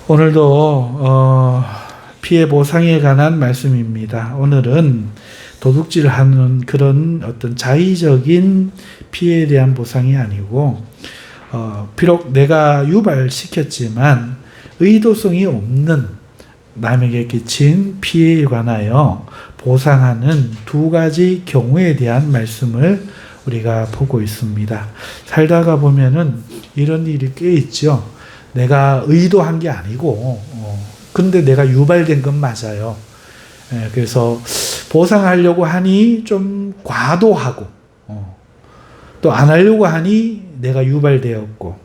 오늘도 피해 보상에 관한 말씀입니다. 오늘은 도둑질하는 그런 어떤 자의적인 피해에 대한 보상이 아니고 비록 내가 유발시켰지만 의도성이 없는 남에게 끼친 피해에 관하여 보상하는 두 가지 경우에 대한 말씀을 우리가 보고 있습니다. 살다가 보면은 이런 일이 꽤 있죠. 내가 의도한 게 아니고 근데 내가 유발된 건 맞아요. 그래서 보상하려고 하니 좀 과도하고 또 안 하려고 하니 내가 유발되었고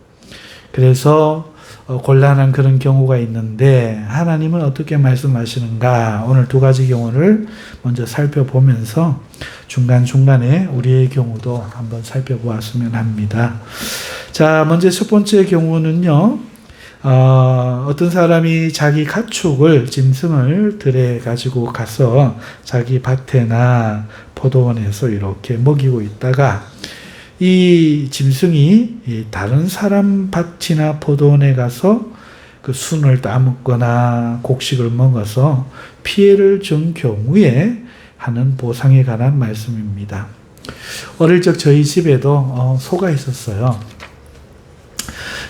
그래서 곤란한 그런 경우가 있는데 하나님은 어떻게 말씀하시는가? 오늘 두 가지 경우를 먼저 살펴보면서 중간중간에 우리의 경우도 한번 살펴보았으면 합니다. 자, 먼저 첫 번째 경우는요. 어떤 사람이 자기 가축을, 짐승을 들에 가지고 가서 자기 밭에나 포도원에서 이렇게 먹이고 있다가 이 짐승이 다른 사람 밭이나 포도원에 가서 그 순을 따먹거나 곡식을 먹어서 피해를 준 경우에 하는 보상에 관한 말씀입니다. 어릴 적 저희 집에도 소가 있었어요.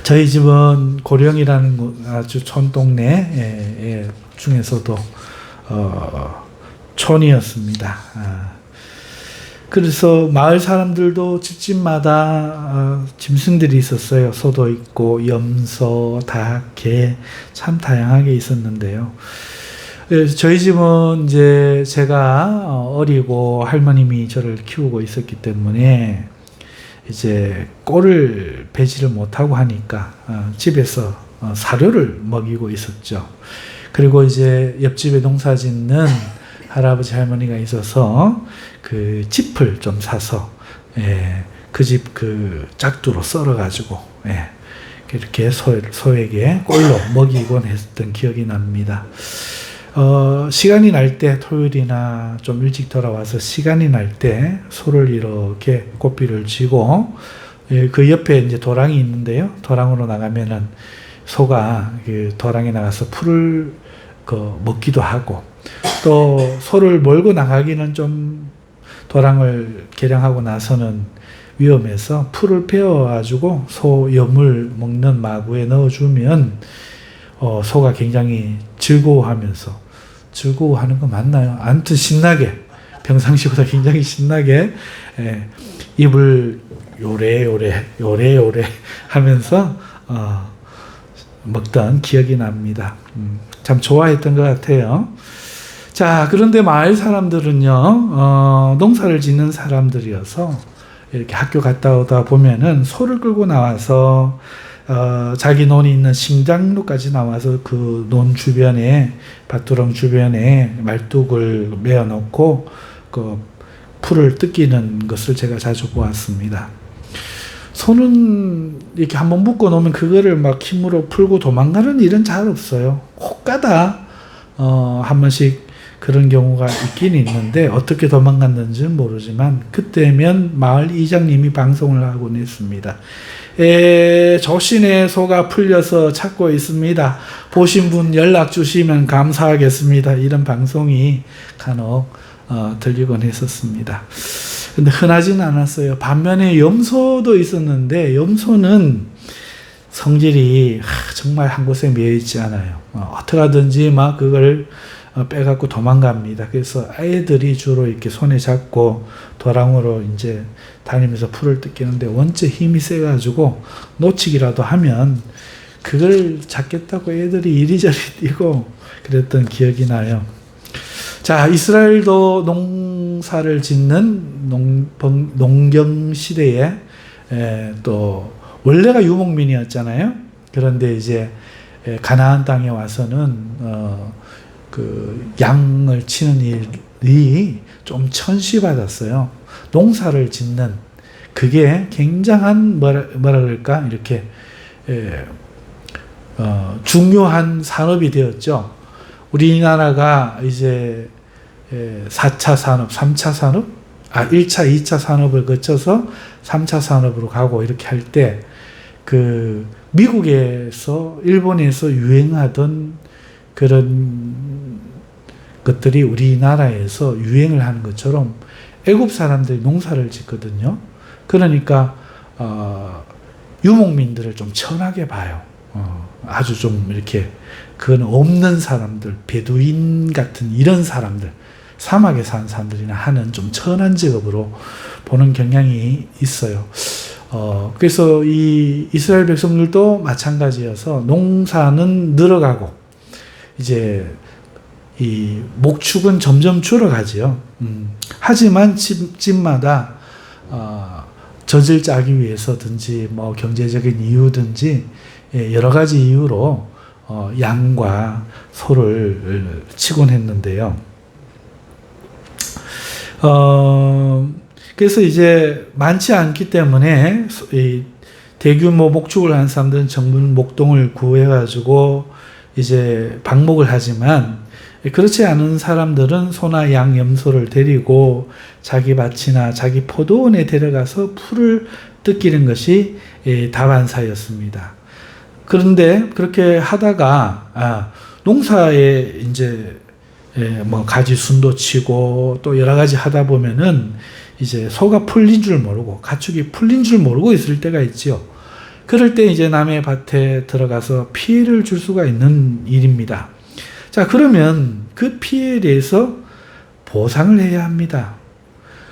저희 집은 고령이라는 아주 촌동네 중에서도 촌이었습니다. 그래서 마을 사람들도 집집마다 짐승들이 있었어요. 소도 있고 염소, 닭, 개 참 다양하게 있었는데요. 저희 집은 이제 제가 어리고 할머님이 저를 키우고 있었기 때문에 이제 꼴을 배지를 못하고 하니까 집에서 사료를 먹이고 있었죠. 그리고 이제 옆집에 농사 짓는 할아버지 할머니가 있어서 그 짚을 좀 사서 그 집 그 짝두로 썰어가지고 이렇게 소에게 꼴로 먹이곤 했던 기억이 납니다. 시간이 날 때 토요일이나 좀 일찍 돌아와서 시간이 날 때 소를 이렇게 고삐를 쥐고 그 옆에 이제 도랑이 있는데요. 도랑으로 나가면은 소가 그 도랑에 나가서 풀을 먹기도 하고 또 소를 몰고 나가기는 좀 도랑을 개량하고 나서는 위험해서 풀을 베어가지고 소 염을 먹는 마구에 넣어주면 소가 굉장히 즐거워하는 거 맞나요? 아무튼 신나게 평상시보다 굉장히 신나게 입을 요래요래 하면서 먹던 기억이 납니다. 참 좋아했던 것 같아요. 자, 그런데 마을 사람들은요, 농사를 짓는 사람들이어서 이렇게 학교 갔다 오다 보면은 소를 끌고 나와서 자기 논이 있는 신장로까지 나와서 그 논 주변에, 밭두렁 주변에 말뚝을 메어 놓고 그 풀을 뜯기는 것을 제가 자주 보았습니다. 소는 이렇게 한번 묶어 놓으면 그거를 막 힘으로 풀고 도망가는 일은 잘 없어요. 혹가다 한 번씩 그런 경우가 있긴 있는데 어떻게 도망갔는지는 모르지만 그때면 마을 이장님이 방송을 하곤 했습니다. 조신의 소가 풀려서 찾고 있습니다. 보신 분 연락 주시면 감사하겠습니다. 이런 방송이 간혹 들리곤 했었습니다. 근데 흔하지는 않았어요. 반면에 염소도 있었는데 염소는 성질이 정말 한 곳에 매여 있지 않아요. 어떻게 하든지 막 그걸 빼갖고 도망갑니다. 그래서 아이들이 주로 이렇게 손에 잡고 도랑으로 이제 다니면서 풀을 뜯기는데 원체 힘이 세가지고 놓치기라도 하면 그걸 잡겠다고 애들이 이리저리 뛰고 그랬던 기억이 나요. 자, 이스라엘도 농사를 짓는 농경 시대에 또 원래가 유목민이었잖아요. 그런데 이제 가나안 땅에 와서는 그 양을 치는 일이 좀 천시받았어요. 농사를 짓는 그게 굉장한 뭐라 그럴까 이렇게 중요한 산업이 되었죠. 우리나라가 이제 4차 산업, 3차 산업, 1차, 2차 산업을 거쳐서 3차 산업으로 가고 이렇게 할 때 그 미국에서, 일본에서 유행하던 그런 것들이 우리나라에서 유행을 하는 것처럼 애굽 사람들이 농사를 짓거든요. 그러니까 유목민들을 좀 천하게 봐요. 아주 좀 이렇게 그건 없는 사람들, 베두인 같은 이런 사람들, 사막에 사는 사람들이나 하는 좀 천한 직업으로 보는 경향이 있어요. 그래서 이 이스라엘 백성들도 마찬가지여서 농사는 늘어가고 이제 이 목축은 점점 줄어가지요. 하지만 집마다 젖을 짜기 위해서든지 뭐 경제적인 이유든지 여러 가지 이유로 양과 소를 치곤 했는데요. 그래서 이제 많지 않기 때문에 이 대규모 목축을 한 사람들은 전부 목동을 구해가지고 이제 방목을 하지만 그렇지 않은 사람들은 소나 양, 염소를 데리고 자기 밭이나 자기 포도원에 데려가서 풀을 뜯기는 것이 다반사였습니다. 그런데 그렇게 하다가 농사에 이제 뭐 가지순도 치고 또 여러 가지 하다 보면은 이제 소가 풀린 줄 모르고 가축이 풀린 줄 모르고 있을 때가 있지요. 그럴 때 이제 남의 밭에 들어가서 피해를 줄 수가 있는 일입니다. 자, 그러면 그 피해에 대해서 보상을 해야 합니다.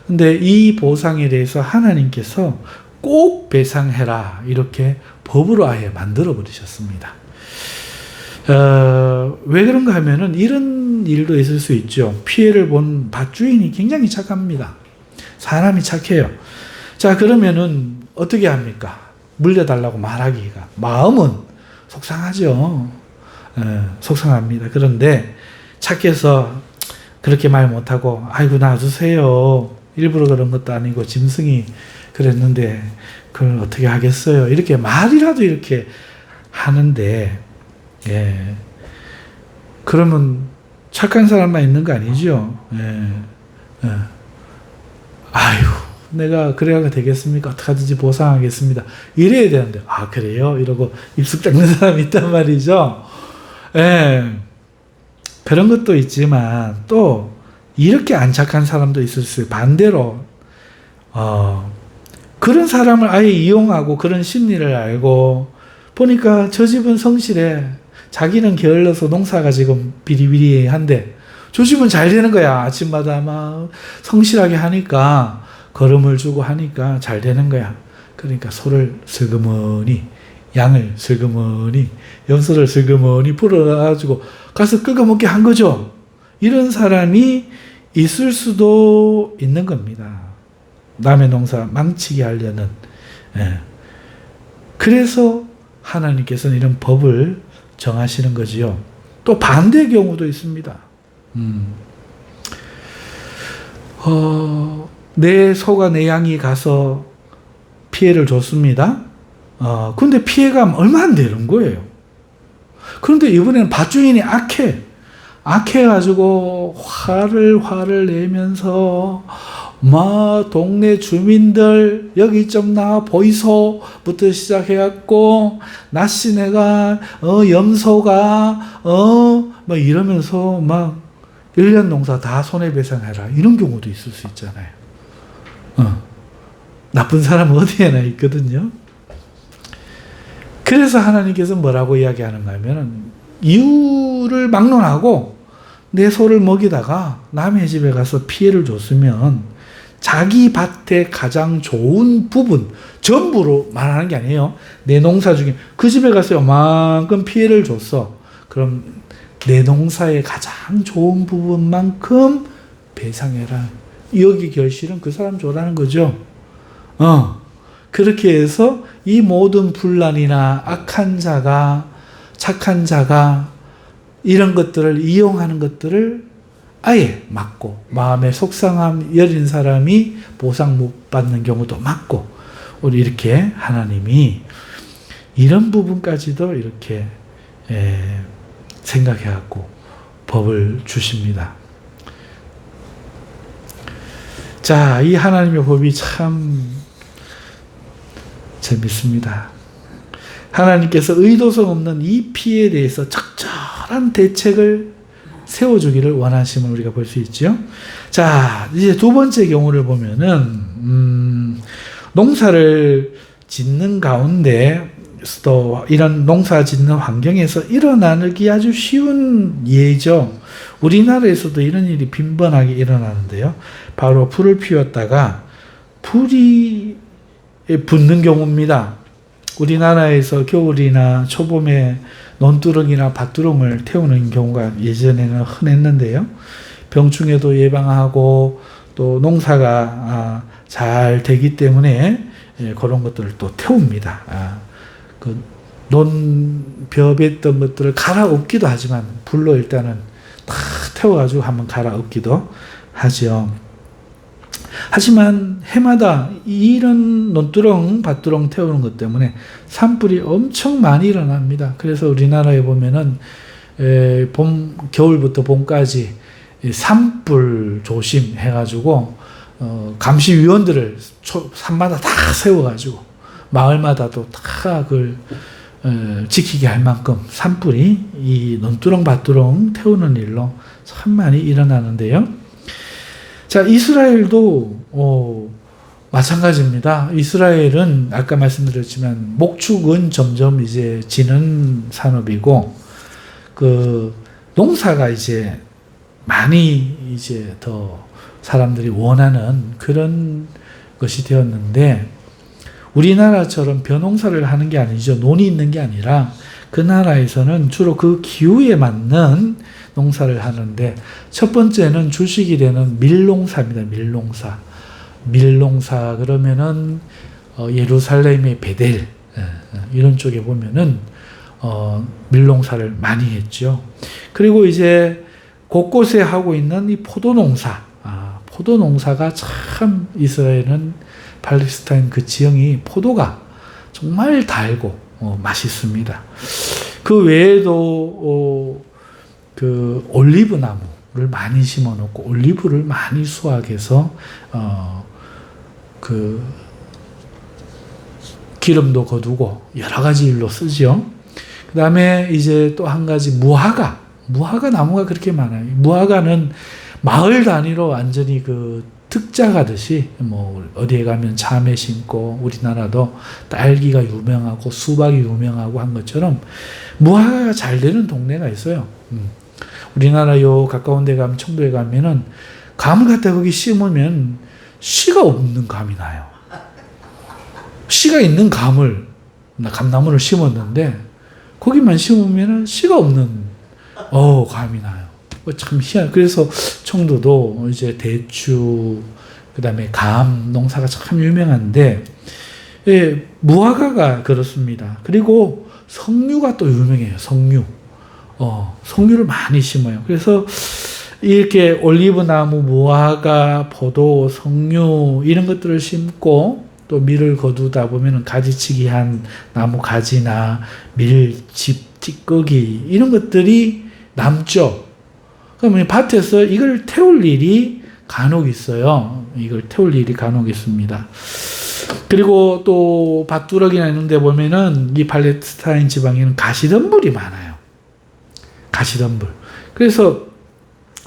근데 이 보상에 대해서 하나님께서 꼭 배상해라 이렇게 법으로 아예 만들어 버리셨습니다. 왜 그런가 하면은 이런 일도 있을 수 있죠. 피해를 본 밭주인이 굉장히 착합니다. 사람이 착해요. 자, 그러면은 어떻게 합니까? 물려달라고 말하기가 마음은 속상하죠. 속상합니다. 그런데 착해서 그렇게 말 못하고 아이고 놔주세요. 일부러 그런 것도 아니고 짐승이 그랬는데 그걸 어떻게 하겠어요. 이렇게 말이라도 이렇게 하는데 그러면 착한 사람만 있는 거 아니죠. 아유 내가 그래야 되겠습니까? 어떡하든지 보상하겠습니다. 이래야 되는데 그래요? 이러고 입술 닦는 사람이 있단 말이죠. 그런 것도 있지만 또 이렇게 안 착한 사람도 있을 수 있어요. 반대로 그런 사람을 아예 이용하고 그런 심리를 알고 보니까 저 집은 성실해. 자기는 게을러서 농사가 지금 비리비리한데 저 집은 잘 되는 거야. 아침마다 막 성실하게 하니까 걸음을 주고 하니까 잘 되는 거야. 그러니까 소를 슬그머니 양을 슬그머니 염소를 슬그머니 풀어가지고 가서 끄어먹게 한 거죠. 이런 사람이 있을 수도 있는 겁니다. 남의 농사 망치게 하려는. 그래서 하나님께서는 이런 법을 정하시는 거지요. 또 반대의 경우도 있습니다. 내 소가 내 양이 가서 피해를 줬습니다. 근데 피해가 얼마 안 되는 거예요. 그런데 이번에는 밭주인이 악해가지고 화를 내면서 막 동네 주민들 여기 좀 나와 보이소부터 시작해갖고 낯이 내가 염소가 막 이러면서 막 1년 농사 다 손해배상해라 이런 경우도 있을 수 있잖아요. 나쁜 사람은 어디에나 있거든요. 그래서 하나님께서 뭐라고 이야기하는가 하면 이유를 막론하고 내 소를 먹이다가 남의 집에 가서 피해를 줬으면 자기 밭의 가장 좋은 부분 전부로 말하는 게 아니에요. 내 농사 중에 그 집에 가서 요만큼 피해를 줬어. 그럼 내 농사의 가장 좋은 부분만큼 배상해라. 여기 결실은 그 사람 줘라는 거죠. 그렇게 해서 이 모든 분란이나 악한 자가 착한 자가 이런 것들을 이용하는 것들을 아예 막고 마음에 속상함 여린 사람이 보상 못 받는 경우도 막고 우리 이렇게 하나님이 이런 부분까지도 이렇게 생각해갖고 법을 주십니다. 자, 이 하나님의 법이 참 재밌습니다. 하나님께서 의도성 없는 이 피해에 대해서 적절한 대책을 세워주기를 원하심을 우리가 볼 수 있죠. 자, 이제 두 번째 경우를 보면은, 농사를 짓는 가운데서도 이런 농사 짓는 환경에서 일어나기 아주 쉬운 예죠. 우리나라에서도 이런 일이 빈번하게 일어나는데요. 바로 불을 피웠다가 불이 붙는 경우입니다. 우리나라에서 겨울이나 초봄에 논두렁이나 밭두렁을 태우는 경우가 예전에는 흔했는데요. 병충해도 예방하고 또 농사가 잘 되기 때문에 그런 것들을 또 태웁니다. 그 논벼했던 것들을 갈아엎기도 하지만 불로 일단은 다 태워가지고 한번 갈아엎기도 하죠. 하지만 해마다 이런 논두렁, 밭두렁 태우는 것 때문에 산불이 엄청 많이 일어납니다. 그래서 우리나라에 보면은 겨울부터 봄까지 산불 조심 해가지고 감시위원들을 산마다 다 세워가지고 마을마다도 다 그걸 지키게 할 만큼 산불이 이 논두렁, 밭두렁 태우는 일로 참 많이 일어나는데요. 자, 이스라엘도 마찬가지입니다. 이스라엘은 아까 말씀드렸지만 목축은 점점 이제 지는 산업이고 그 농사가 이제 많이 이제 더 사람들이 원하는 그런 것이 되었는데 우리나라처럼 벼농사를 하는 게 아니죠. 논이 있는 게 아니라 그 나라에서는 주로 그 기후에 맞는 농사를 하는데 첫 번째는 주식이 되는 밀농사입니다. 밀농사. 밀농사 그러면은 예루살렘의 베델 이런 쪽에 보면은 밀농사를 많이 했죠. 그리고 이제 곳곳에 하고 있는 이 포도농사. 포도농사가 참 이스라엘은 팔레스타인 그 지형이 포도가 정말 달고 맛있습니다. 그 외에도 그 올리브 나무를 많이 심어 놓고 올리브를 많이 수확해서 그 기름도 거두고 여러 가지 일로 쓰죠. 그 다음에 이제 또 한 가지 무화과 나무가 그렇게 많아요. 무화과는 마을 단위로 완전히 그 특자 가듯이 뭐 어디에 가면 참외 심고 우리나라도 딸기가 유명하고 수박이 유명하고 한 것처럼 무화과가 잘 되는 동네가 있어요. 우리나라 요 가까운 데 가면 청도에 가면은 감을 갖다 거기 심으면 씨가 없는 감이 나요. 씨가 있는 감나무를 심었는데 거기만 심으면 씨가 없는 감이 나요. 참 희한. 그래서 청도도 이제 대추 그다음에 감 농사가 참 유명한데 무화과가 그렇습니다. 그리고 석류가 또 유명해요. 석류를 많이 심어요. 그래서 이렇게 올리브 나무, 무화과, 포도, 석류 이런 것들을 심고 또 밀을 거두다 보면은 가지치기 한 나무 가지나 밀집, 찌꺼기 이런 것들이 남죠. 그러면 밭에서 이걸 태울 일이 간혹 있어요. 이걸 태울 일이 간혹 있습니다. 그리고 또 밭두럭이나 이런 데 보면은 이 팔레스타인 지방에는 가시덤불이 많아요. 가시덤불. 그래서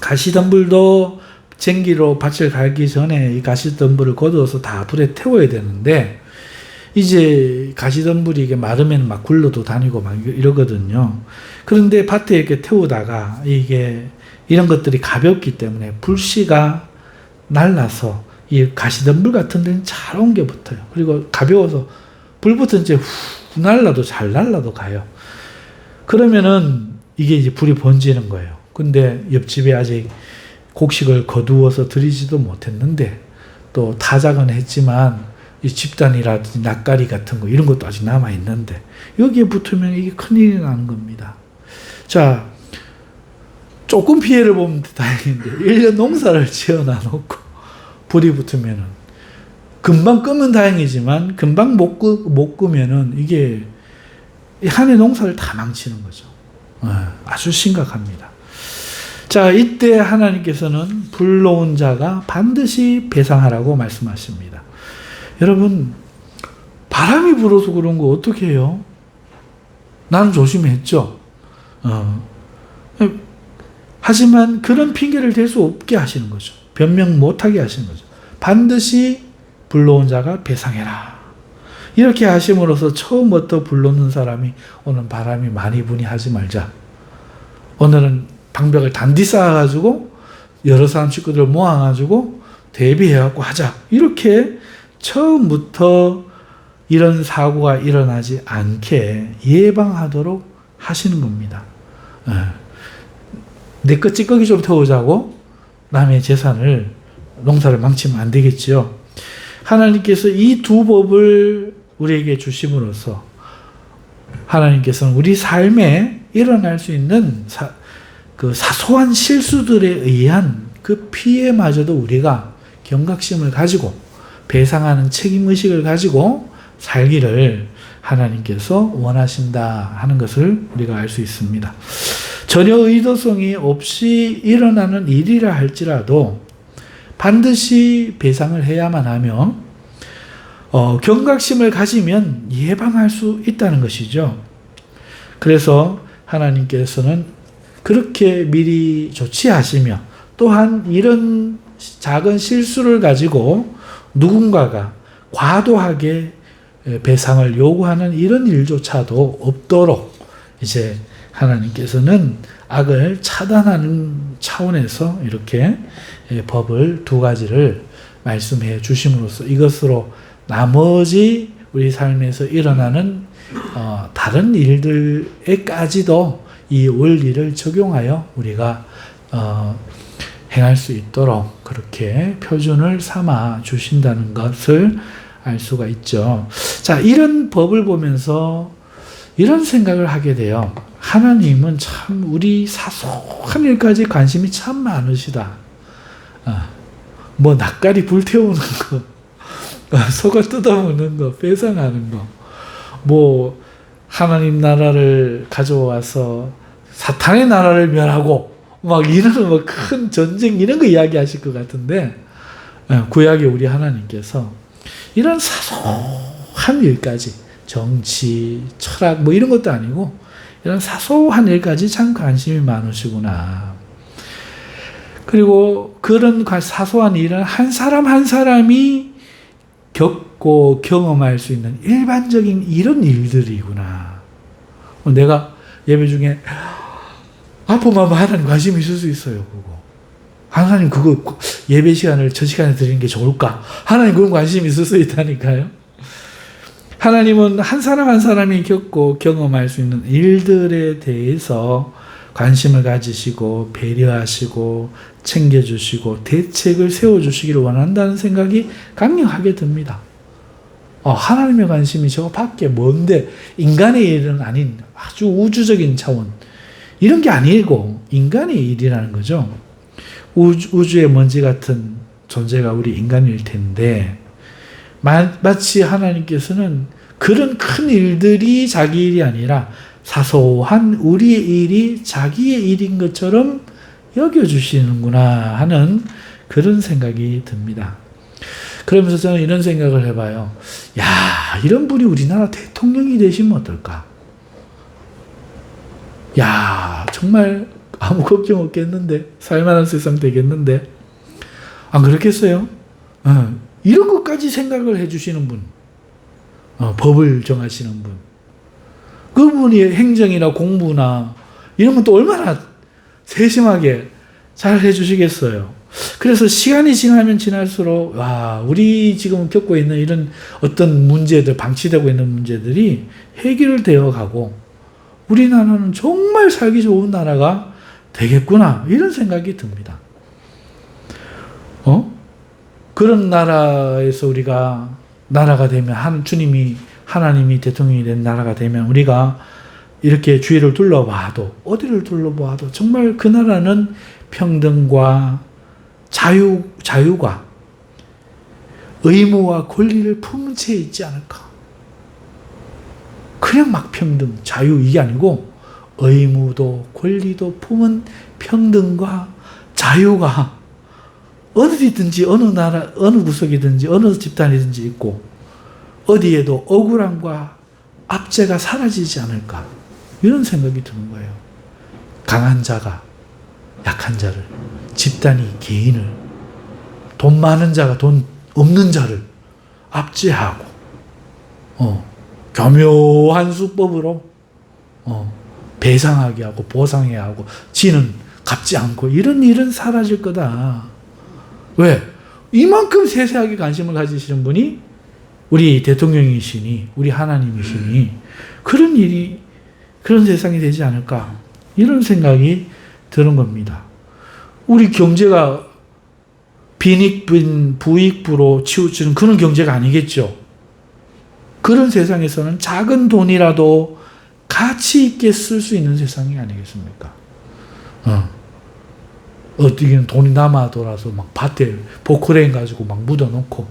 가시덤불도 쟁기로 밭을 갈기 전에 이 가시덤불을 거두어서 다 불에 태워야 되는데 이제 가시덤불이 이게 마르면 막 굴러도 다니고 막 이러거든요. 그런데 밭에 이렇게 태우다가 이게 이런 것들이 가볍기 때문에 불씨가 날라서 이 가시덤불 같은 데는 잘 옮겨 붙어요. 그리고 가벼워서 불부터 이제 후 날라도 잘 날라도 가요. 그러면은 이게 이제 불이 번지는 거예요. 근데 옆집에 아직 곡식을 거두어서 들이지도 못했는데 또 타작은 했지만 이 집단이라든지 낯가리 같은 거 이런 것도 아직 남아 있는데 여기에 붙으면 이게 큰일이 나는 겁니다. 자, 조금 피해를 보면 다행인데 1년 농사를 지어놔 놓고 불이 붙으면은 금방 끄면 다행이지만 금방 못 끄면은 이게 한 해 농사를 다 망치는 거죠. 아주 심각합니다. 자, 이때 하나님께서는 불러온 자가 반드시 배상하라고 말씀하십니다. 여러분, 바람이 불어서 그런 거 어떻게 해요? 나는 조심했죠. 하지만 그런 핑계를 댈 수 없게 하시는 거죠. 변명 못하게 하시는 거죠. 반드시 불러온 자가 배상해라. 이렇게 하심으로써 처음부터 불러놓는 사람이 오늘 바람이 많이 부니 하지 말자. 오늘은 방벽을 단디 쌓아가지고 여러 사람 식구들 모아가지고 대비해갖고 하자. 이렇게 처음부터 이런 사고가 일어나지 않게 예방하도록 하시는 겁니다. 내 것 찌꺼기 좀 태우자고 남의 재산을, 농사를 망치면 안 되겠지요. 하나님께서 이 두 법을 우리에게 주심으로써 하나님께서는 우리 삶에 일어날 수 있는 그 사소한 실수들에 의한 그 피해마저도 우리가 경각심을 가지고 배상하는 책임의식을 가지고 살기를 하나님께서 원하신다 하는 것을 우리가 알 수 있습니다. 전혀 의도성이 없이 일어나는 일이라 할지라도 반드시 배상을 해야만 하며 경각심을 가지면 예방할 수 있다는 것이죠. 그래서 하나님께서는 그렇게 미리 조치하시며 또한 이런 작은 실수를 가지고 누군가가 과도하게 배상을 요구하는 이런 일조차도 없도록 이제 하나님께서는 악을 차단하는 차원에서 이렇게 법을 두 가지를 말씀해 주심으로써 이것으로 나머지 우리 삶에서 일어나는 다른 일들에까지도 이 원리를 적용하여 우리가 행할 수 있도록 그렇게 표준을 삼아 주신다는 것을 알 수가 있죠. 자, 이런 법을 보면서 이런 생각을 하게 돼요. 하나님은 참 우리 사소한 일까지 관심이 참 많으시다. 뭐 낯가리 불태우는 거, 속을 뜯어먹는 거, 배상하는 거, 뭐 하나님 나라를 가져와서 사탄의 나라를 멸하고 막 이런 뭐 큰 전쟁 이런 거 이야기하실 것 같은데 구약의 우리 하나님께서 이런 사소한 일까지 정치, 철학 뭐 이런 것도 아니고 이런 사소한 일까지 참 관심이 많으시구나. 그리고 그런 사소한 일은 한 사람 한 사람이 겪고 경험할 수 있는 일반적인 이런 일들이구나. 내가 예배 중에 아프면 하나님 관심이 있을 수 있어요. 그거. 하나님 그거 예배 시간을 저 시간에 드리는 게 좋을까? 하나님 그런 관심이 있을 수 있다니까요. 하나님은 한 사람 한 사람이 겪고 경험할 수 있는 일들에 대해서 관심을 가지시고 배려하시고 챙겨주시고 대책을 세워주시기를 원한다는 생각이 강력하게 듭니다. 하나님의 관심이 저 밖에 뭔데 인간의 일은 아닌 아주 우주적인 차원 이런 게 아니고 인간의 일이라는 거죠. 우주의 먼지 같은 존재가 우리 인간일 텐데 마치 하나님께서는 그런 큰 일들이 자기 일이 아니라 사소한 우리의 일이 자기의 일인 것처럼 여겨주시는구나 하는 그런 생각이 듭니다. 그러면서 저는 이런 생각을 해봐요. 야, 이런 분이 우리나라 대통령이 되시면 어떨까? 야, 정말 아무 걱정 없겠는데 살만한 세상 되겠는데 안 그렇겠어요? 이런 것까지 생각을 해주시는 분, 법을 정하시는 분, 그분이 행정이나 공부나 이런 건 또 얼마나 세심하게 잘 해주시겠어요. 그래서 시간이 지나면 지날수록 와, 우리 지금 겪고 있는 이런 어떤 문제들, 방치되고 있는 문제들이 해결되어 가고 우리나라는 정말 살기 좋은 나라가 되겠구나 이런 생각이 듭니다. 그런 나라에서 우리가 나라가 되면 하나님이 대통령이 된 나라가 되면 우리가 이렇게 주위를 둘러봐도 어디를 둘러봐도 정말 그 나라는 평등과 자유가 의무와 권리를 품은 채 있지 않을까. 그냥 막 평등, 자유 이게 아니고 의무도 권리도 품은 평등과 자유가 어디든지 어느 나라 어느 구석이든지 어느 집단이든지 있고 어디에도 억울함과 압제가 사라지지 않을까. 이런 생각이 드는 거예요. 강한 자가 약한 자를, 집단이 개인을, 돈 많은 자가 돈 없는 자를 압제하고, 교묘한 수법으로 배상하게 하고 보상해야 하고, 지는 갚지 않고, 이런 일은 사라질 거다. 왜? 이만큼 세세하게 관심을 가지시는 분이 우리 대통령이시니, 우리 하나님이시니, 그런 세상이 되지 않을까, 이런 생각이 드는 겁니다. 우리 경제가 빈익빈 부익부로 치우치는 그런 경제가 아니겠죠. 그런 세상에서는 작은 돈이라도 가치 있게 쓸 수 있는 세상이 아니겠습니까? 어떻게는 돈이 남아 돌아서 막 밭에 보크레인 가지고 막 묻어놓고,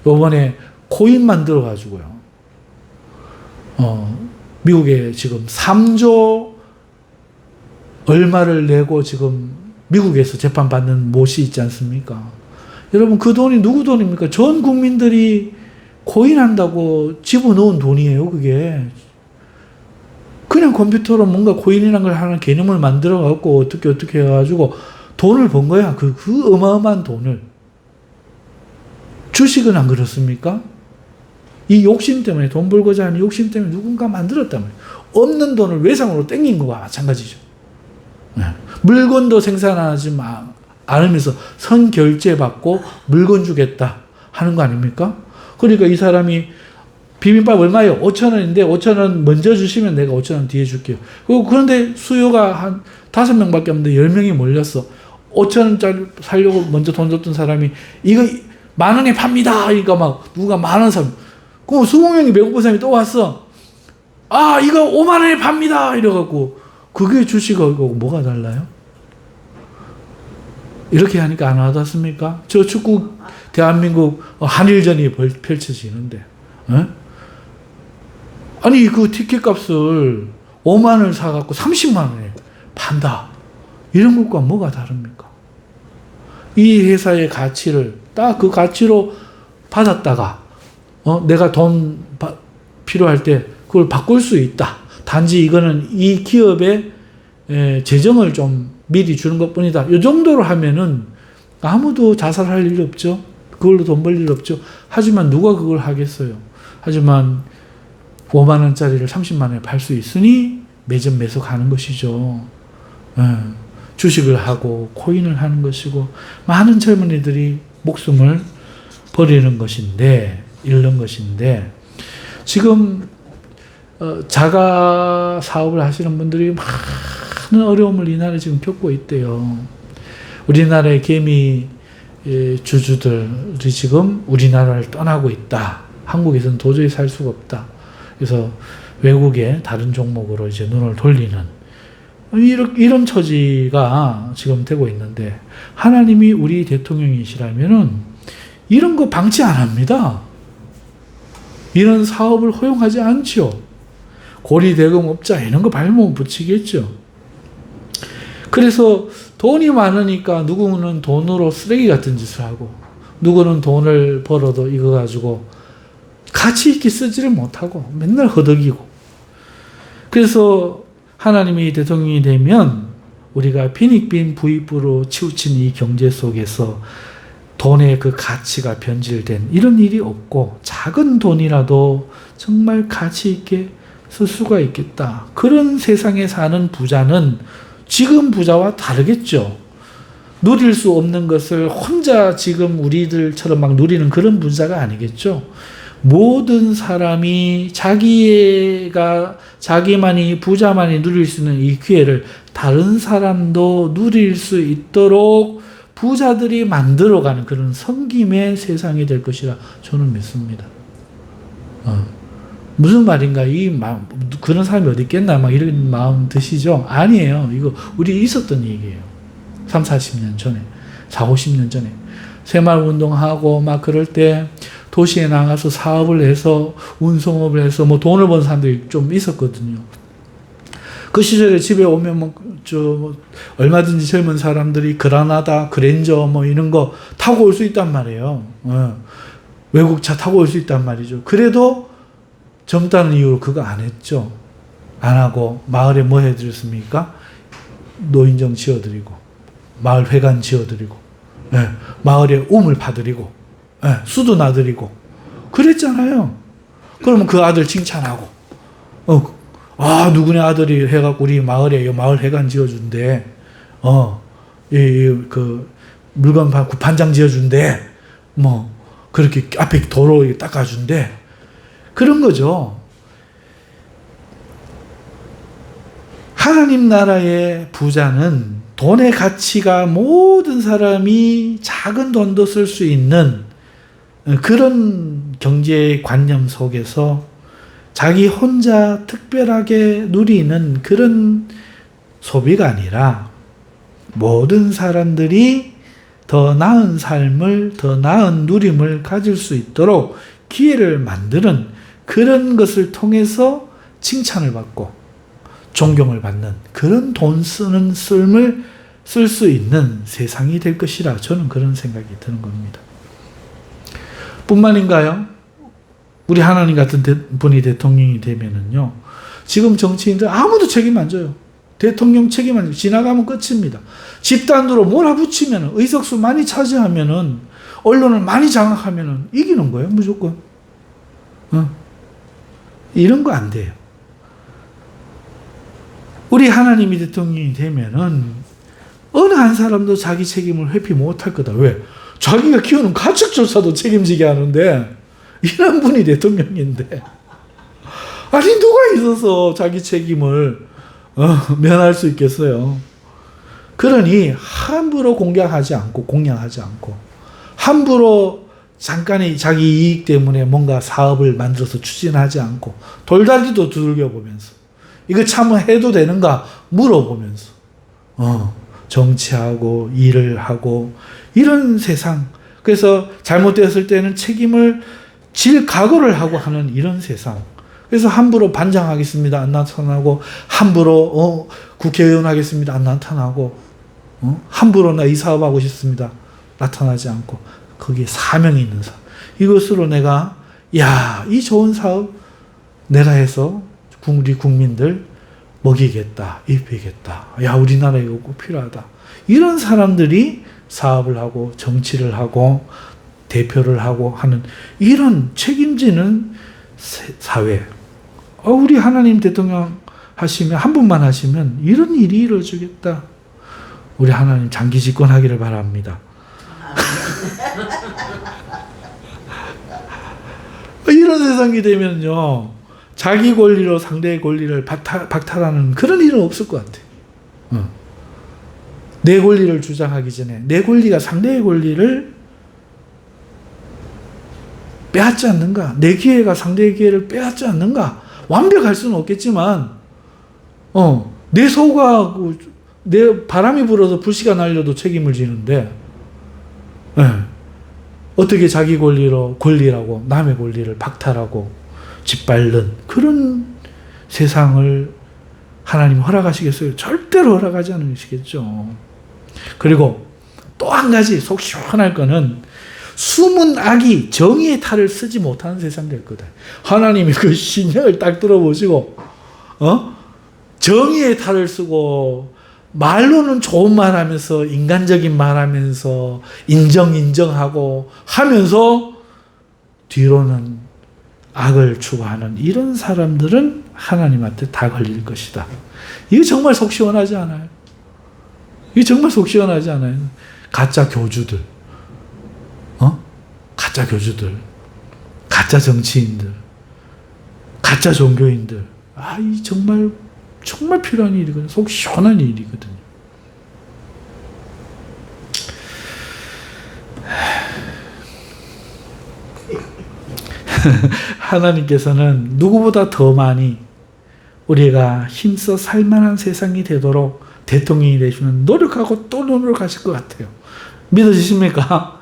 요번에 코인 만들어가지고요. 미국에 지금 3조 얼마를 내고 지금 미국에서 재판받는 못이 있지 않습니까? 여러분, 그 돈이 누구 돈입니까? 전 국민들이 코인한다고 집어넣은 돈이에요, 그게. 그냥 컴퓨터로 뭔가 코인이라는 걸 하는 개념을 만들어갖고 어떻게 해가지고 돈을 번 거야. 그 어마어마한 돈을. 주식은 안 그렇습니까? 이 욕심 때문에, 돈 벌고자 하는 욕심 때문에 누군가 만들었단 말이에요. 없는 돈을 외상으로 땡긴 거와 마찬가지죠. 물건도 생산하지 않으면서 선결제 받고 물건 주겠다 하는 거 아닙니까? 그러니까 이 사람이 비빔밥 얼마예요? 5,000원인데 5,000원 먼저 주시면 내가 5,000원 뒤에 줄게요. 그런데 수요가 한 5명밖에 없는데 10명이 몰렸어. 5,000원짜리 살려고 먼저 돈 줬던 사람이 이거 10,000원에 팝니다. 그러니까 막 누가 10,000원 사면, 그럼 20명이 배고픈 사람이 또 왔어. 아, 이거 50,000원에 팝니다. 이래갖고, 그게 주식하고 뭐가 달라요? 이렇게 하니까 안 와닿습니까? 저 축구 대한민국 한일전이 펼쳐지는데, 아니 그 티켓 값을 5만원을 사갖고 30만원에 판다. 이런 것과 뭐가 다릅니까? 이 회사의 가치를 딱 그 가치로 받았다가 내가 돈 필요할 때 그걸 바꿀 수 있다. 단지 이거는 이 기업의 재정을 좀 미리 주는 것뿐이다. 이 정도로 하면은 아무도 자살할 일 없죠. 그걸로 돈 벌 일 없죠. 하지만 누가 그걸 하겠어요. 하지만 5만 원짜리를 30만 원에 팔 수 있으니 매점 매석하는 것이죠. 주식을 하고 코인을 하는 것이고, 많은 젊은이들이 목숨을 버리는 것인데, 잃는 것인데, 지금 자가 사업을 하시는 분들이 많은 어려움을 이 나라에 지금 겪고 있대요. 우리나라의 개미 주주들이 지금 우리나라를 떠나고 있다. 한국에서는 도저히 살 수가 없다. 그래서 외국의 다른 종목으로 이제 눈을 돌리는 이런 처지가 지금 되고 있는데, 하나님이 우리 대통령이시라면은 이런 거 방치 안 합니다. 이런 사업을 허용하지 않죠. 고리대금업자 이런 거 발목 붙이겠죠. 그래서 돈이 많으니까 누구는 돈으로 쓰레기 같은 짓을 하고, 누구는 돈을 벌어도 이거 가지고 가치 있게 쓰지를 못하고 맨날 허덕이고. 그래서 하나님이 대통령이 되면 우리가 빈익빈 부익부로 치우친 이 경제 속에서 돈의 그 가치가 변질된 이런 일이 없고, 작은 돈이라도 정말 가치 있게 쓸 수가 있겠다. 그런 세상에 사는 부자는 지금 부자와 다르겠죠. 누릴 수 없는 것을 혼자 지금 우리들처럼 막 누리는 그런 부자가 아니겠죠. 모든 사람이 자기만이 부자만이 누릴 수 있는 이 기회를 다른 사람도 누릴 수 있도록 부자들이 만들어가는 그런 섬김의 세상이 될 것이라 저는 믿습니다. 무슨 말인가? 그런 사람이 어디 있겠나? 막 이런 마음 드시죠? 아니에요. 이거 우리 있었던 얘기예요. 3, 40년 전에, 4, 50년 전에. 새마을운동하고 막 그럴 때 도시에 나가서 사업을 해서 운송업을 해서 뭐 돈을 번 사람들이 좀 있었거든요. 그 시절에 집에 오면 얼마든지 젊은 사람들이 그라나다, 그랜저 뭐 이런 거 타고 올 수 있단 말이에요. 외국 차 타고 올 수 있단 말이죠. 그래도 젊다는 이유로 그거 안 했죠. 안 하고 마을에 뭐 해드렸습니까? 노인정 지어드리고 마을 회관 지어드리고 예, 마을에 우물 파드리고 예, 수도 놔드리고 그랬잖아요. 그러면 그 아들 칭찬하고 누구네 아들이 해갖고 우리 마을에 마을 회관 지어준대. 그 물건 반장 지어준대. 뭐 그렇게 앞에 도로 닦아준대. 그런 거죠. 하나님 나라의 부자는 돈의 가치가 모든 사람이 작은 돈도 쓸 수 있는 그런 경제 관념 속에서 자기 혼자 특별하게 누리는 그런 소비가 아니라 모든 사람들이 더 나은 삶을, 더 나은 누림을 가질 수 있도록 기회를 만드는 그런 것을 통해서 칭찬을 받고 존경을 받는 그런 돈 쓰는 씀을 쓸 수 있는 세상이 될 것이라 저는 그런 생각이 드는 겁니다. 뿐만인가요? 우리 하나님 같은 분이 대통령이 되면은요, 지금 정치인들 아무도 책임 안 져요. 대통령 책임 안 져요. 지나가면 끝입니다. 집단으로 몰아붙이면, 의석수 많이 차지하면은, 언론을 많이 장악하면은 이기는 거예요, 무조건. 이런 거 안 돼요. 우리 하나님이 대통령이 되면은, 어느 한 사람도 자기 책임을 회피 못 할 거다. 왜? 자기가 키우는 가축조차도 책임지게 하는데, 이런 분이 대통령인데, 아니, 누가 있어서 자기 책임을 면할 수 있겠어요? 그러니, 함부로 공격하지 않고, 공략하지 않고, 함부로 잠깐의 자기 이익 때문에 뭔가 사업을 만들어서 추진하지 않고, 돌다리도 두들겨보면서, 이거 참 해도 되는가 물어보면서, 정치하고, 일을 하고, 이런 세상. 그래서 잘못되었을 때는 책임을 질 각오를 하고 하는 이런 세상. 그래서 함부로 반장하겠습니다. 안 나타나고, 함부로 국회의원 하겠습니다. 안 나타나고, 함부로 나 이 사업하고 싶습니다. 나타나지 않고, 거기에 사명이 있는 사업. 이것으로 내가, 이 좋은 사업 내가 해서 우리 국민들 먹이겠다, 입히겠다. 우리나라에 이거 꼭 필요하다. 이런 사람들이 사업을 하고, 정치를 하고, 대표를 하고 하는 이런 책임지는 사회. 우리 하나님 대통령 하시면, 한 분만 하시면 이런 일이 이루어지겠다. 우리 하나님 장기 집권하기를 바랍니다. 이런 세상이 되면요, 자기 권리로 상대의 권리를 박탈하는 그런 일은 없을 것 같아요. 내 권리를 주장하기 전에 내 권리가 상대의 권리를 빼앗지 않는가? 내 기회가 상대의 기회를 빼앗지 않는가? 완벽할 수는 없겠지만, 내 소가, 내 바람이 불어서 불씨가 날려도 책임을 지는데, 어떻게 자기 권리라고 남의 권리를 박탈하고 짓밟는 그런 세상을 하나님 허락하시겠어요? 절대로 허락하지 않으시겠죠. 그리고 또 한 가지 속 시원할 거는, 숨은 악이 정의의 탈을 쓰지 못하는 세상 될 거다. 하나님이 그 신약을 딱 들어보시고, 정의의 탈을 쓰고, 말로는 좋은 말 하면서, 인간적인 말 하면서, 인정하고 하면서, 뒤로는 악을 추구하는 이런 사람들은 하나님한테 다 걸릴 것이다. 이게 정말 속 시원하지 않아요? 이게 정말 속 시원하지 않아요? 가짜 교주들, 가짜 교주들, 가짜 정치인들, 가짜 종교인들. 이 정말 필요한 일이거든요. 속 시원한 일이거든요. 하나님께서는 누구보다 더 많이 우리가 힘써 살만한 세상이 되도록 대통령이 되시면 노력하고 또 노력하실 것 같아요. 믿어지십니까?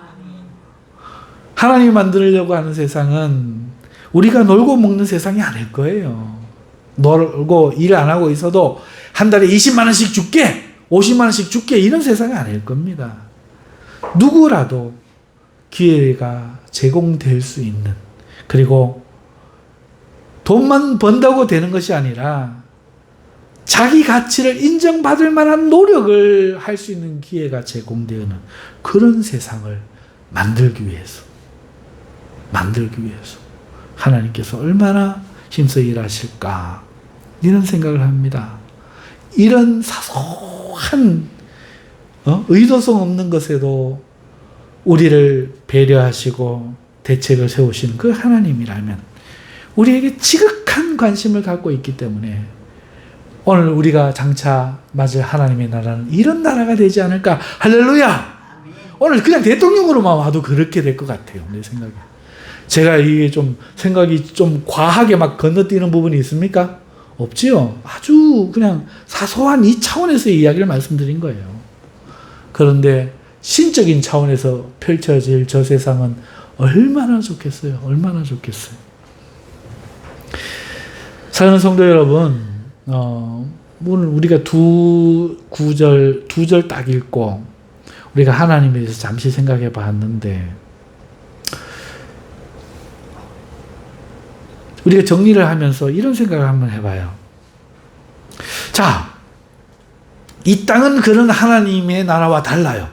하나님이 만들려고 하는 세상은 우리가 놀고 먹는 세상이 아닐 거예요. 놀고 일 안 하고 있어도 한 달에 20만 원씩 줄게, 50만 원씩 줄게, 이런 세상이 아닐 겁니다. 누구라도 기회가 제공될 수 있는, 그리고 돈만 번다고 되는 것이 아니라 자기 가치를 인정받을 만한 노력을 할 수 있는 기회가 제공되는 그런 세상을 만들기 위해서 하나님께서 얼마나 힘써 일하실까 이런 생각을 합니다. 이런 사소한 의도성 없는 것에도 우리를 배려하시고 대책을 세우시는 그 하나님이라면 우리에게 지극한 관심을 갖고 있기 때문에 오늘 우리가 장차 맞을 하나님의 나라는 이런 나라가 되지 않을까. 할렐루야! 오늘 그냥 대통령으로만 와도 그렇게 될 것 같아요. 내 생각에. 제가 이게 좀 생각이 좀 과하게 막 건너뛰는 부분이 있습니까? 없지요. 아주 그냥 사소한 이 차원에서의 이야기를 말씀드린 거예요. 그런데 신적인 차원에서 펼쳐질 저 세상은 얼마나 좋겠어요. 얼마나 좋겠어요. 사랑하는 성도 여러분, 오늘 우리가 두 절 딱 읽고 우리가 하나님에 대해서 잠시 생각해 봤는데 우리가 정리를 하면서 이런 생각을 한번 해봐요. 자, 이 땅은 그런 하나님의 나라와 달라요.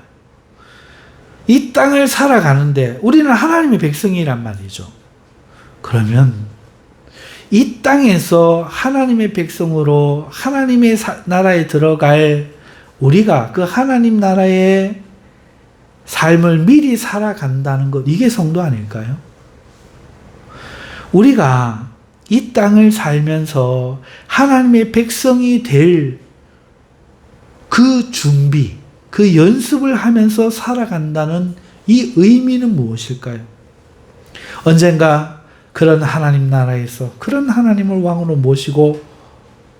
이 땅을 살아가는데 우리는 하나님의 백성이란 말이죠. 그러면 이 땅에서 하나님의 백성으로 하나님의 나라에 들어갈 우리가 그 하나님 나라의 삶을 미리 살아간다는 것, 이게 성도 아닐까요? 우리가 이 땅을 살면서 하나님의 백성이 될 그 준비, 그 연습을 하면서 살아간다는 이 의미는 무엇일까요? 언젠가 그런 하나님 나라에서 그런 하나님을 왕으로 모시고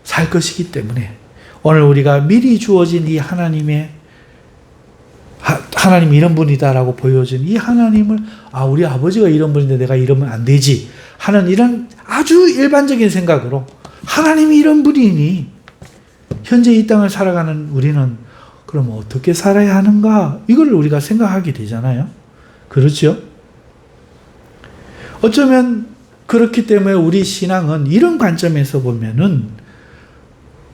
살 것이기 때문에 오늘 우리가 미리 주어진 이 하나님 이런 분이다라고 보여진 이 하나님을 우리 아버지가 이런 분인데 내가 이러면 안 되지 하는 이런 아주 일반적인 생각으로 하나님이 이런 분이니 현재 이 땅을 살아가는 우리는 그럼 어떻게 살아야 하는가 이걸 우리가 생각하게 되잖아요. 그렇죠? 어쩌면 그렇기 때문에 우리 신앙은 이런 관점에서 보면은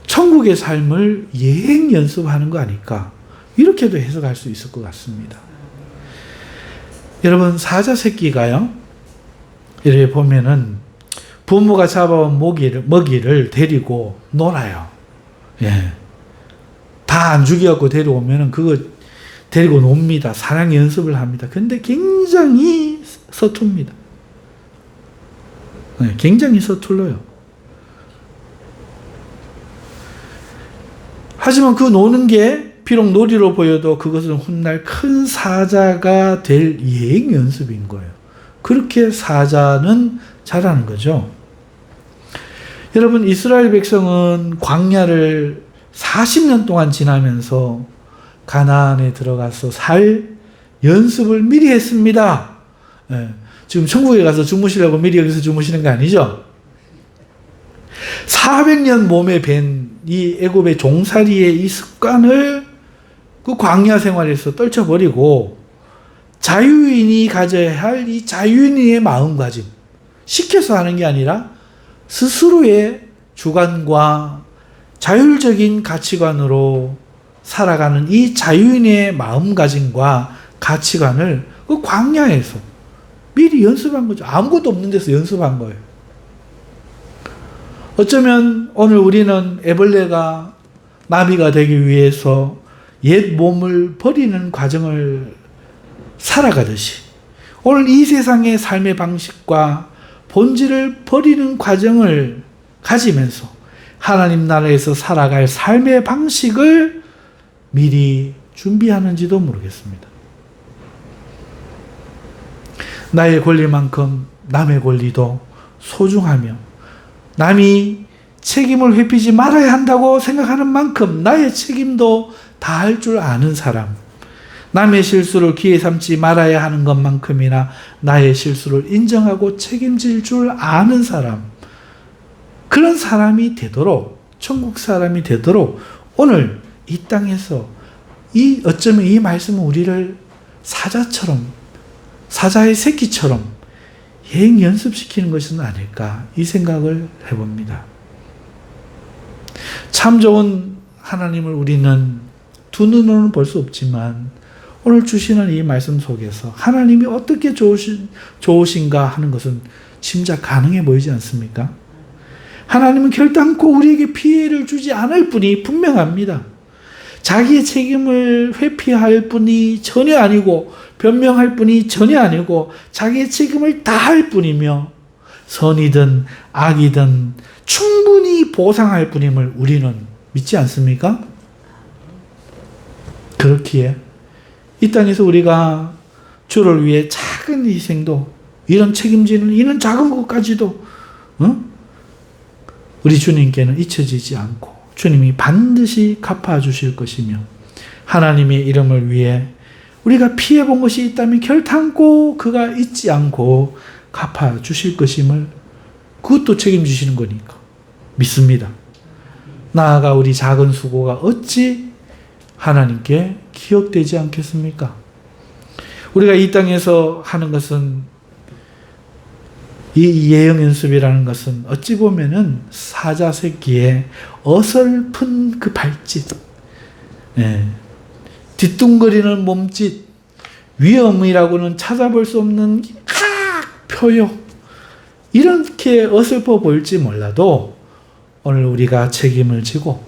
천국의 삶을 예행 연습하는 거 아닐까 이렇게도 해석할 수 있을 것 같습니다. 여러분 사자 새끼가요 이렇게 보면은 부모가 잡아온 먹이를 데리고 놀아요. 예. 다 안 죽여갖고 데려오면은 그거 데리고 놉니다. 사냥 연습을 합니다. 근데 굉장히 서툽니다. 네, 굉장히 서툴러요. 하지만 그 노는 게 비록 놀이로 보여도 그것은 훗날 큰 사자가 될 예행 연습인 거예요. 그렇게 사자는 자라는 거죠. 여러분 이스라엘 백성은 광야를 40년 동안 지나면서 가나안에 들어가서 살 연습을 미리 했습니다. 네. 지금 천국에 가서 주무시려고 미리 여기서 주무시는 거 아니죠? 400년 몸에 밴 이 애굽의 종살이의 이 습관을 그 광야 생활에서 떨쳐버리고 자유인이 가져야 할 이 자유인의 마음가짐 시켜서 하는 게 아니라 스스로의 주관과 자율적인 가치관으로 살아가는 이 자유인의 마음가짐과 가치관을 그 광야에서 미리 연습한 거죠. 아무것도 없는 데서 연습한 거예요. 어쩌면 오늘 우리는 애벌레가 나비가 되기 위해서 옛 몸을 버리는 과정을 살아가듯이 오늘 이 세상의 삶의 방식과 본질을 버리는 과정을 가지면서 하나님 나라에서 살아갈 삶의 방식을 미리 준비하는지도 모르겠습니다. 나의 권리만큼 남의 권리도 소중하며 남이 책임을 회피지 말아야 한다고 생각하는 만큼 나의 책임도 다할 줄 아는 사람, 남의 실수를 기회 삼지 말아야 하는 것만큼이나 나의 실수를 인정하고 책임질 줄 아는 사람, 그런 사람이 되도록, 천국 사람이 되도록 오늘 이 땅에서 어쩌면 이 말씀은 우리를 사자의 새끼처럼 예행 연습시키는 것은 아닐까 이 생각을 해봅니다. 참 좋은 하나님을 우리는 두 눈으로는 볼 수 없지만 오늘 주시는 이 말씀 속에서 하나님이 어떻게 좋으신가 하는 것은 짐작 가능해 보이지 않습니까? 하나님은 결단코 우리에게 피해를 주지 않을 분이 분명합니다. 자기의 책임을 회피할 분이 전혀 아니고 변명할 분이 전혀 아니고 자기의 책임을 다할 뿐이며 선이든 악이든 충분히 보상할 분임을 우리는 믿지 않습니까? 그렇기에 이 땅에서 우리가 주를 위해 작은 희생도 이런 책임지는 이런 작은 것까지도 우리 주님께는 잊혀지지 않고 주님이 반드시 갚아주실 것이며 하나님의 이름을 위해 우리가 피해본 것이 있다면 결탄코 그가 잊지 않고 갚아주실 것임을 그것도 책임지시는 거니까 믿습니다. 나아가 우리 작은 수고가 어찌 하나님께 기억되지 않겠습니까? 우리가 이 땅에서 하는 것은 이 예형 연습이라는 것은 어찌 보면은 사자새끼의 어설픈 그 발짓, 뒤뚱거리는 몸짓, 위험이라고는 찾아볼 수 없는 표현, 이렇게 어설퍼 보일지 몰라도 오늘 우리가 책임을 지고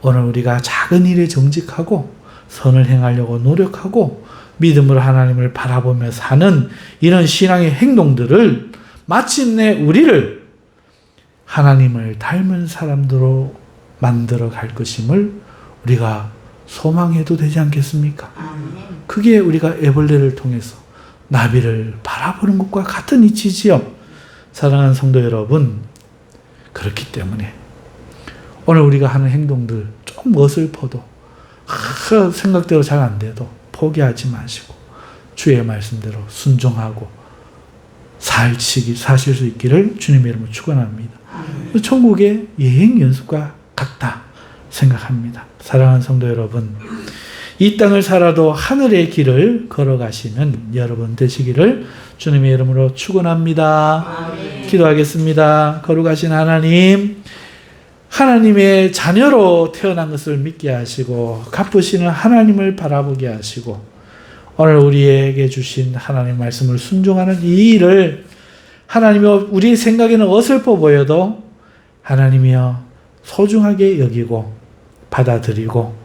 오늘 우리가 작은 일에 정직하고 선을 행하려고 노력하고 믿음으로 하나님을 바라보며 사는 이런 신앙의 행동들을 마침내 우리를 하나님을 닮은 사람들로 만들어 갈 것임을 우리가 소망해도 되지 않겠습니까? 그게 우리가 애벌레를 통해서 나비를 바라보는 것과 같은 이치지요. 사랑하는 성도 여러분, 그렇기 때문에 오늘 우리가 하는 행동들 좀 어설퍼도 생각대로 잘 안 돼도 포기하지 마시고 주의 말씀대로 순종하고 사실 수 있기를 주님의 이름으로 축원합니다. 천국의 여행 연습과 같다 생각합니다. 사랑하는 성도 여러분, 이 땅을 살아도 하늘의 길을 걸어가시는 여러분 되시기를 주님의 이름으로 축원합니다. 기도하겠습니다. 거룩하신 하나님, 하나님의 자녀로 태어난 것을 믿게 하시고 갚으시는 하나님을 바라보게 하시고 오늘 우리에게 주신 하나님 말씀을 순종하는 이 일을 하나님이 우리 생각에는 어설퍼 보여도 하나님이여 소중하게 여기고 받아들이고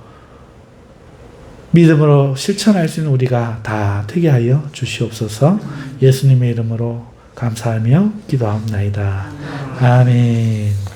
믿음으로 실천할 수 있는 우리가 다 되게 하여 주시옵소서. 예수님의 이름으로 감사하며 기도합니다. 아멘.